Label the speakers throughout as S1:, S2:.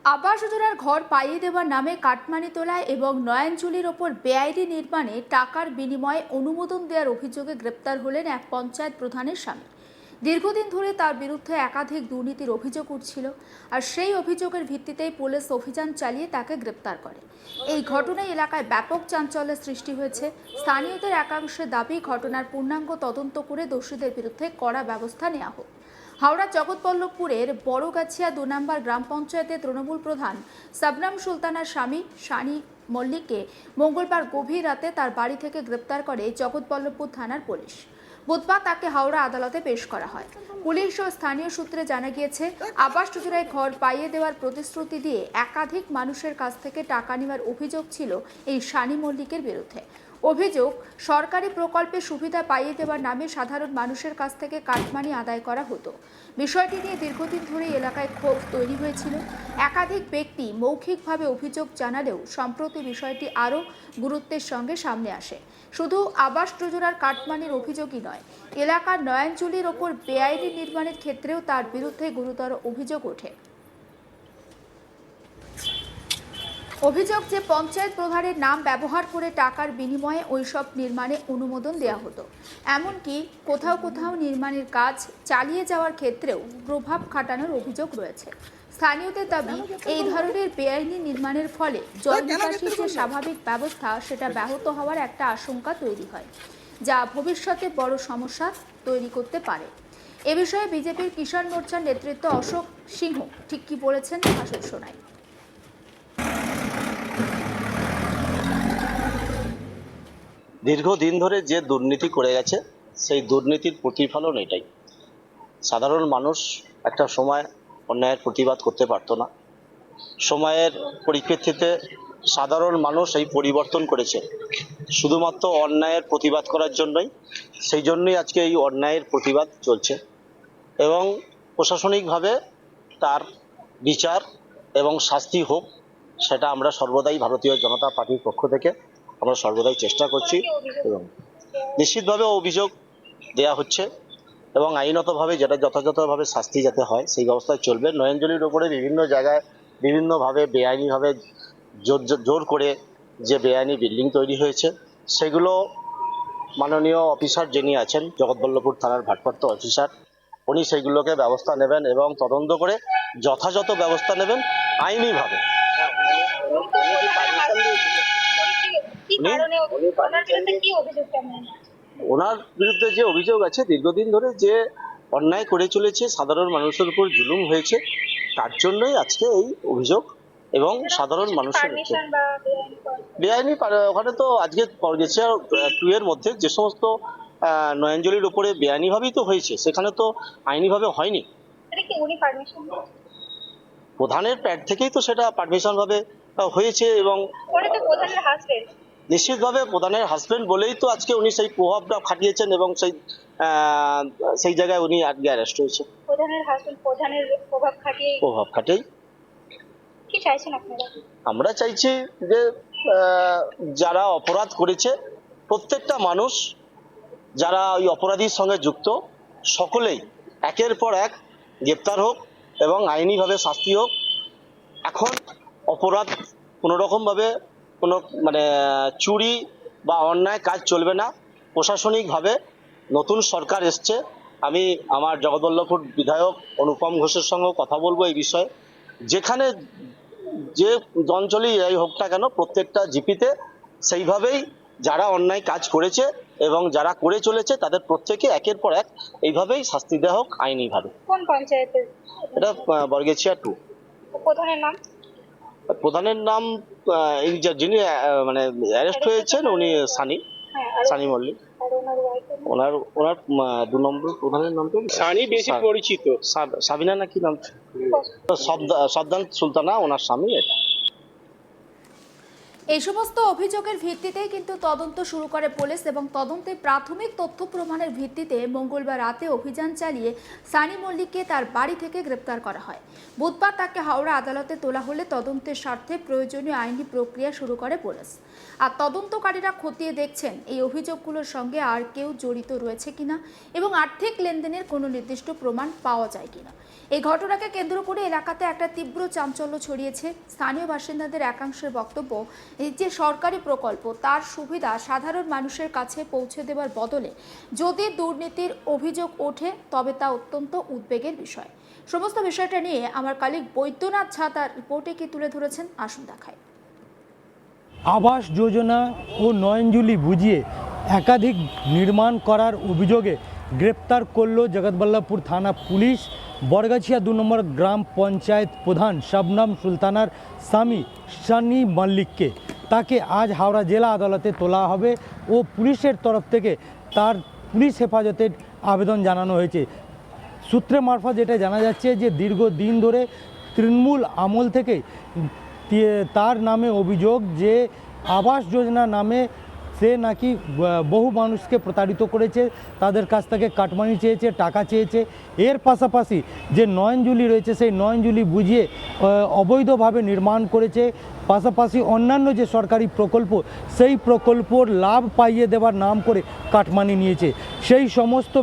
S1: আবাস যোজনার ঘর পাইয়ে দেওয়ার নামে কাটমানি তোলা এবং নয়নজুলির ওপর বেআইনি নির্মাণে টাকার বিনিময়ে অনুমোদন দেওয়ার অভিযোগে গ্রেপ্তার হলেন এক পঞ্চায়েত প্রধানের স্বামী। দীর্ঘদিন ধরে তার বিরুদ্ধে একাধিক দুর্নীতির অভিযোগ উঠছিল, আর সেই অভিযোগের ভিত্তিতেই পুলিশ অভিযান চালিয়ে তাকে গ্রেপ্তার করে। এই ঘটনায় এলাকায় ব্যাপক চাঞ্চল্যের সৃষ্টি হয়েছে। স্থানীয়দের একাংশের দাবি, ঘটনার পূর্ণাঙ্গ তদন্ত করে দোষীদের বিরুদ্ধে কড়া ব্যবস্থা নেওয়া হোক। হাওড়া জগৎবল্লভপুরের বড়গাছিয়া ২ নম্বর গ্রাম পঞ্চায়েতের তৃণমূল প্রধান শবনম সুলতানার স্বামী সানি মল্লিককে মঙ্গলবার গভীর রাতে তার বাড়ি থেকে গ্রেপ্তার করে জগৎবল্লভপুর থানার পুলিশ। বুধবার তাকে হাওড়া আদালতে পেশ করা হয়। পুলিশ ও স্থানীয় সূত্রে জানা গিয়েছে, আবাস যোজনায় ঘর পাইয়ে দেওয়ার প্রতিশ্রুতি দিয়ে একাধিক মানুষের কাছ থেকে টাকা নেওয়ার অভিযোগ ছিল এই সানি মল্লিকের বিরুদ্ধে। অভিযোগ, সরকারি প্রকল্পে সুবিধা পাইয়ে দেওয়ার নামে সাধারণ মানুষের কাছ থেকে কাটমানি আদায় করা হতো। বিষয়টি নিয়ে দীর্ঘদিন ধরে এলাকায় ক্ষোভ তৈরি হয়েছিল। একাধিক ব্যক্তি মৌখিকভাবে অভিযোগ জানালেও সম্প্রতি বিষয়টি আরও গুরুত্বের সঙ্গে সামনে আসে। শুধু আবাস যোজনার কাটমানির অভিযোগই নয়, এলাকার নয়নজুলির ওপর বেআইনি নির্মাণের ক্ষেত্রেও তার বিরুদ্ধে গুরুতর অভিযোগ ওঠে। অভিযোগ যে পঞ্চায়েত প্রধানের নাম ব্যবহার করে টাকার বিনিময়ে ওইসব নির্মাণে অনুমোদন দেওয়া হতো। এমনকি কোথাও কোথাও নির্মাণের কাজ চালিয়ে যাওয়ার ক্ষেত্রেও প্রভাব খাটানোর অভিযোগ রয়েছে। স্থানীয়দের দাবি, এই ধরনের বেআইনি নির্মাণের ফলে জল নিকাশির যে স্বাভাবিক ব্যবস্থা সেটা ব্যাহত হওয়ার একটা আশঙ্কা তৈরি হয়, যা ভবিষ্যতে বড় সমস্যা তৈরি করতে পারে। এ বিষয়ে বিজেপির কিষাণ মোর্চার নেতৃত্ব অশোক সিংহ ঠিক কি বলেছেন আসুন শোনাই।
S2: দীর্ঘদিন ধরে যে দুর্নীতি করে গেছে সেই দুর্নীতির প্রতিফলন এটাই। সাধারণ মানুষ একটা সময় অন্যায়ের প্রতিবাদ করতে পারতো না। সময়ের পরিপ্রেক্ষিতে সাধারণ মানুষ এই পরিবর্তন করেছে শুধুমাত্র অন্যায়ের প্রতিবাদ করার জন্যই। সেই জন্যই আজকে এই অন্যায়ের প্রতিবাদ চলছে এবং প্রশাসনিকভাবে তার বিচার এবং শাস্তি হোক, সেটা আমরা সর্বদাই ভারতীয় জনতা পার্টির পক্ষ থেকে আমরা সর্বদাই চেষ্টা করছি এবং নিশ্চিতভাবে অভিযোগ দেয়া হচ্ছে এবং আইনতভাবে যেটা যথাযথভাবে শাস্তি যাতে হয় সেই ব্যবস্থায় চলবে। নয়নজলির ওপরে বিভিন্ন জায়গায় বিভিন্নভাবে বেআইনিভাবে জোর করে যে বেআইনি বিল্ডিং তৈরি হয়েছে সেগুলো মাননীয় অফিসার যিনি আছেন জগৎবল্লভপুর থানার ভারপ্রাপ্ত অফিসার, উনি সেইগুলোকে ব্যবস্থা নেবেন এবং তদন্ত করে যথাযথ ব্যবস্থা নেবেন আইনিভাবে। ওনার বিরুদ্ধে যে অভিযোগ আছে, দীর্ঘদিন ধরে যে অন্যায় করে চলেছে, সাধারণ মানুষের উপর জুলুম হয়েছে, তার জন্যই আজকে এই অভিযোগ এবং সাধারণ মানুষের বেআইনি। ওখানে তো আজকে 2 এর মধ্যে যে সমস্ত নয়নজলির উপরে বেআইনিভাবেই তো হয়েছে, সেখানে তো আইনিভাবে হয়নি। প্রধানের প্যাড থেকেই তো সেটা পারমিশন ভাবে হয়েছে এবং নিশ্চিতভাবে প্রধানের হাজবেন্ড বলেই তো আজকে উনি সেই প্রভাবটা খাটিয়েছেন এবং সেই জায়গায় উনি আজকে অ্যারেস্ট হয়েছে। প্রধানের প্রভাব খাটিয়েই
S1: কি চাইছেন আপনারা?
S2: আমরা চাইছি যে যারা অপরাধ করেছে, প্রত্যেকটা মানুষ যারা ওই অপরাধীর সঙ্গে যুক্ত, সকলেই একের পর এক গ্রেপ্তার হোক এবং আইনিভাবে শাস্তি হোক। এখন অপরাধ কোনো রকমভাবে কোনো চুরি বা অন্যায় কাজ চলবে না। প্রশাসনিকভাবে নতুন সরকার এসছে, আমি আমার জগৎবল্লভপুর বিধায়ক অনুপম ঘোষের সঙ্গে কথা বলবো এই বিষয়ে। যেখানে যে অঞ্চলেই এই হোক না কেন, প্রত্যেকটা জিপিতে সেইভাবেই যারা অন্যায় কাজ করেছে এবং যারা করে চলেছে তাদের প্রত্যেকে একের পর এক এইভাবেই শাস্তি দেওয়া হোক আইনিভাবে।
S1: কোন পঞ্চায়েতের
S2: এটা? বড়গাছিয়া 2।
S1: প্রধানের নাম?
S2: প্রধানের নাম এই যিনি অ্যারেস্ট হয়েছেন উনি সানি মল্লিক। ওনার 2 নম্বর প্রধানের নাম তো
S3: সানি বেশি পরিচিত।
S2: সাবিনা নাকি নাম, শবনম সুলতানা ওনার স্বামী। এটা
S1: এই সমস্ত অভিযোগের ভিত্তিতেই কিন্তু তদন্ত শুরু করে পুলিশ এবং তদন্তে প্রাথমিক তথ্য প্রমাণের ভিত্তিতে মঙ্গলবার রাতে অভিযান চালিয়ে সানি মল্লিককে তার বাড়ি থেকে গ্রেপ্তার করা হয়। বুধবার তাকে হাওড়া আদালতে তোলা হলে তদন্তের স্বার্থে প্রয়োজনীয় আইনি প্রক্রিয়া শুরু করে পুলিশ। আর তদন্তকারীরা খতিয়ে দেখছেন এই অভিযোগগুলোর সঙ্গে আর কেউ জড়িত রয়েছে কিনা এবং আর্থিক লেনদেনের কোনো নির্দিষ্ট প্রমাণ পাওয়া যায় কিনা। এই ঘটনাকে কেন্দ্র করে এলাকাতে একটা তীব্র চাঞ্চল্য ছড়িয়েছে। স্থানীয় বাসিন্দাদের একাংশের বক্তব্য, এই যে সরকারি প্রকল্প তার সুবিধা সাধারণ মানুষের কাছে পৌঁছে দেওয়ার বদলে যদি দুর্নীতির অভিযোগ ওঠে তবে তা অত্যন্ত উদ্বেগের বিষয়। সমস্ত বিষয়টা নিয়ে আমার কলিগ বৈদ্যনাথ ঝা তার রিপোর্টে কি তুলে ধরেছেন আসুন দেখায়।
S3: আবাস যোজনা ও নয়নজুলি বুঝিয়ে একাধিক নির্মাণ করার অভিযোগে গ্রেপ্তার করল জগৎবল্লভপুর থানা পুলিশ বরগাছিয়া 2 নম্বর গ্রাম পঞ্চায়েত প্রধান শবনম সুলতানার স্বামী সানি মল্লিককে। তাকে আজ হাওড়া জেলা আদালতে তোলা হবে ও পুলিশের তরফ থেকে তার পুলিশ হেফাজতের আবেদন জানানো হয়েছে। সূত্রে মারফত যেটা জানা যাচ্ছে যে দীর্ঘদিন ধরে তৃণমূল আমল থেকে তার নামে অভিযোগ যে আবাস যোজনা নামে সে নাকি বহু মানুষকে প্রতারিত করেছে, তাদের কাছ থেকে কাটমানি চেয়েছে, টাকা চেয়েছে। এর পাশাপাশি যে নয়নজুলি রয়েছে সেই নয়নজুলি বুঝিয়ে অবৈধভাবে নির্মাণ করেছে। পাশাপাশি অন্যান্য যে সরকারি প্রকল্প সেই প্রকল্পর লাভ পাইয়ে দেওয়ার নাম করে কাটমানি নিয়েছে। সেই সমস্ত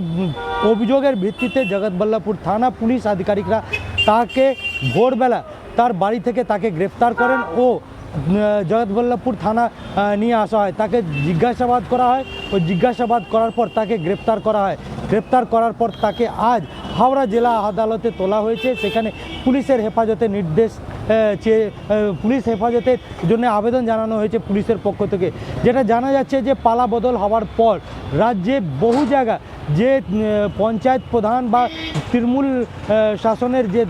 S3: অভিযোগের ভিত্তিতে জগৎবল্লভপুর থানা পুলিশ আধিকারিকরা তাকে ভোরবেলা তার বাড়ি থেকে তাকে গ্রেপ্তার করেন ও জগৎবল্লভপুর থানা নিয়ে আসা হয়। তাকে জিজ্ঞাসাবাদ করা হয় ও জিজ্ঞাসাবাদ করার পর তাকে গ্রেপ্তার করা হয়। গ্রেপ্তার করার পর তাকে আজ হাওড়া জেলা আদালতে তোলা হয়েছে। সেখানে পুলিশের হেফাজতে নির্দেশ চেয়ে পুলিশ হেফাজতের জন্য আবেদন জানানো হয়েছে পুলিশের পক্ষ থেকে। যেটা জানা যাচ্ছে যে পালা বদল হওয়ার পর রাজ্যে বহু জায়গা যে পঞ্চায়েত প্রধান বা তৃণমূল শাসনের যে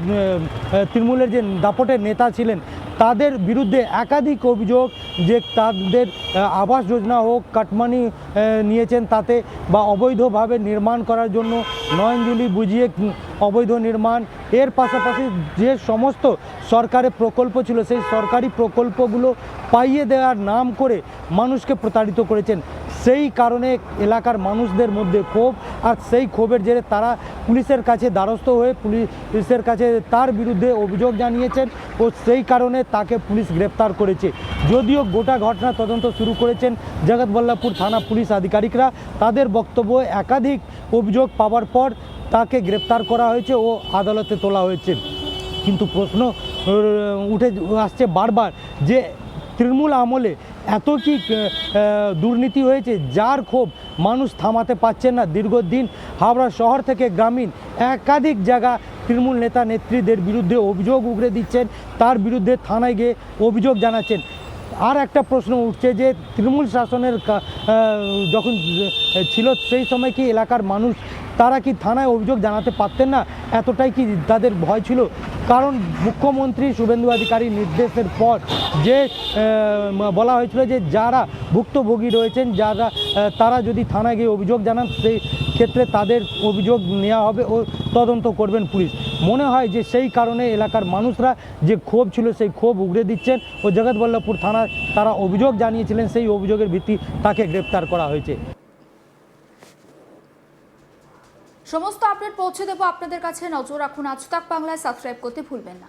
S3: তৃণমূলের যে দাপটের নেতা ছিলেন তাদের বিরুদ্ধে একাধিক অভিযোগ যে তাদের আবাস যোজনা হোক কাটমানি নিয়েছেন তাতে বা অবৈধভাবে নির্মাণ করার জন্য নয়নজুলি বুঝিয়ে অবৈধ নির্মাণ। এর পাশাপাশি যে সমস্ত সরকারি প্রকল্প ছিল সেই সরকারি প্রকল্পগুলো পাইয়ে দেওয়ার নাম করে মানুষকে প্রতারিত করেছেন। সেই কারণে এলাকার মানুষদের মধ্যে ক্ষোভ, আর সেই ক্ষোভের জেরে তারা পুলিশের কাছে দ্বারস্থ হয়ে পুলিশের কাছে তার বিরুদ্ধে অভিযোগ জানিয়েছেন ও সেই কারণে তাকে পুলিশ গ্রেপ্তার করেছে। যদিও গোটা ঘটনা তদন্ত শুরু করেছেন জগৎবল্লভপুর থানা পুলিশ আধিকারিকরা, তাদের বক্তব্য একাধিক অভিযোগ পাওয়ার পর তাকে গ্রেপ্তার করা হয়েছে ও আদালতে তোলা হয়েছে। কিন্তু প্রশ্ন উঠে আসছে বারবার যে তৃণমূল আমলে এত কি দুর্নীতি হয়েছে যার ক্ষোভ মানুষ থামাতে পারছেন না। দীর্ঘদিন হাওড়া শহর থেকে গ্রামীণ একাধিক জায়গা তৃণমূল নেতা নেত্রীদের বিরুদ্ধে অভিযোগ উগরে দিচ্ছেন, তার বিরুদ্ধে থানায় গিয়ে অভিযোগ জানাচ্ছেন। আর একটা প্রশ্ন উঠছে যে তৃণমূল শাসনের যখন ছিল সেই সময় কি এলাকার মানুষ তারা কি থানায় অভিযোগ জানাতে পারতেন না? এতটাই কি তাদের ভয় ছিল? কারণ মুখ্যমন্ত্রী শুভেন্দু অধিকারীর নির্দেশের পর যে বলা হয়েছিল যে যারা ভুক্তভোগী রয়েছেন তারা যদি থানায় গিয়ে অভিযোগ জানান সেই ক্ষেত্রে তাদের অভিযোগ নেওয়া হবে ও তদন্ত করবেন পুলিশ। মনে হয় যে সেই কারণে এলাকার মানুষরা যে ক্ষোভ ছিল সেই ক্ষোভ উগরে দিচ্ছেন ও জগৎবল্লভপুর থানায় তারা অভিযোগ জানিয়েছিলেন, সেই অভিযোগের ভিত্তি তাকে গ্রেপ্তার করা হয়েছে।
S1: সমস্ত আপডেট পৌঁছে দেবো আপনাদের কাছে। নজর রাখুন আজ তাক বাংলায়, সাবস্ক্রাইব করতে ভুলবেন না।